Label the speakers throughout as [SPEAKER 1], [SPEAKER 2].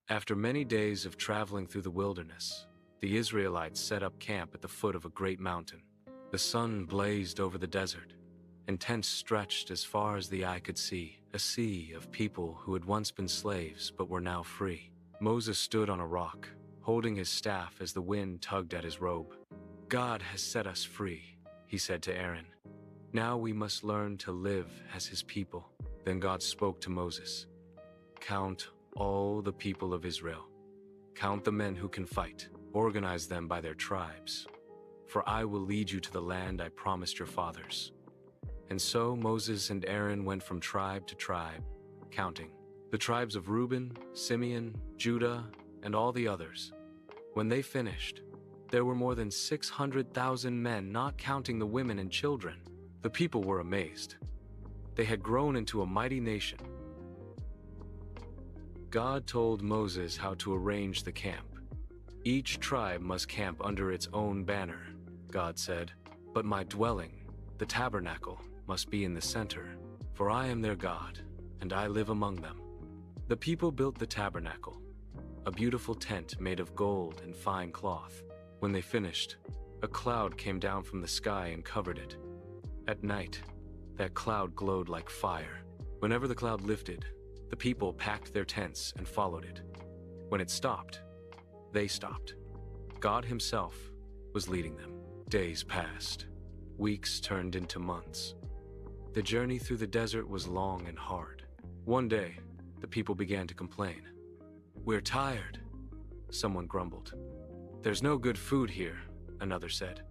[SPEAKER 1] After many days of traveling through the wilderness, the Israelites set up camp at the foot of a great mountain. The sun blazed over the desert, and tents stretched as far as the eye could see, a sea of people who had once been slaves but were now free. Moses stood on a rock, holding his staff as the wind tugged at his robe. "God has set us free," he said to Aaron. "Now we must learn to live as his people." Then God spoke to Moses. "Count all the people of Israel. Count the men who can fight. Organize them by their tribes. For I will lead you to the land I promised your fathers." And so Moses and Aaron went from tribe to tribe, counting the tribes of Reuben, Simeon, Judah, and all the others. When they finished, there were more than 600,000 men, not counting the women and children. The people were amazed. They had grown into a mighty nation. God told Moses how to arrange the camp. "Each tribe must camp under its own banner," God said. "But my dwelling, the tabernacle, must be in the center, for I am their God, and I live among them." The people built the tabernacle, a beautiful tent made of gold and fine cloth. When they finished, a cloud came down from the sky and covered it. At night, that cloud glowed like fire. Whenever the cloud lifted, the people packed their tents and followed it. When it stopped, they stopped. God himself was leading them. Days passed. Weeks turned into months. The journey through the desert was long and hard. One day, the people began to complain. "We're tired," someone grumbled. "There's no good food here," another said.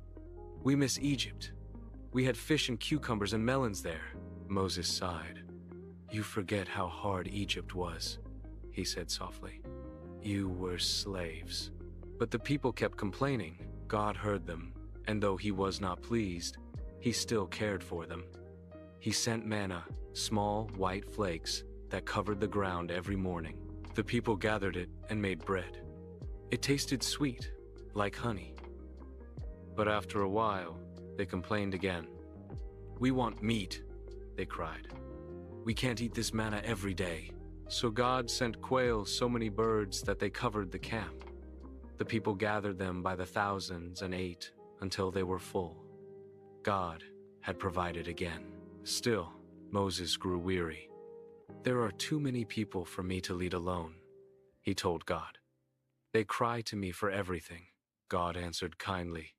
[SPEAKER 1] "We miss Egypt. We had fish and cucumbers and melons there." Moses sighed. "You forget how hard Egypt was," he said softly. "You were slaves." But the people kept complaining. God heard them, and though he was not pleased, he still cared for them. He sent manna, small white flakes that covered the ground every morning. The people gathered it and made bread. It tasted sweet, like honey. But after a while, they complained again. "We want meat," they cried. "We can't eat this manna every day." So God sent quail, so many birds that they covered the camp. The people gathered them by the thousands and ate until they were full. God had provided again. Still, Moses grew weary. "There are too many people for me to lead alone," he told God. "They cry to me for everything." God answered kindly.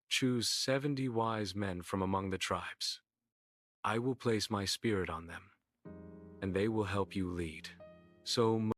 [SPEAKER 1] "Choose 70 wise men from among the tribes. I will place my spirit on them, and they will help you lead." So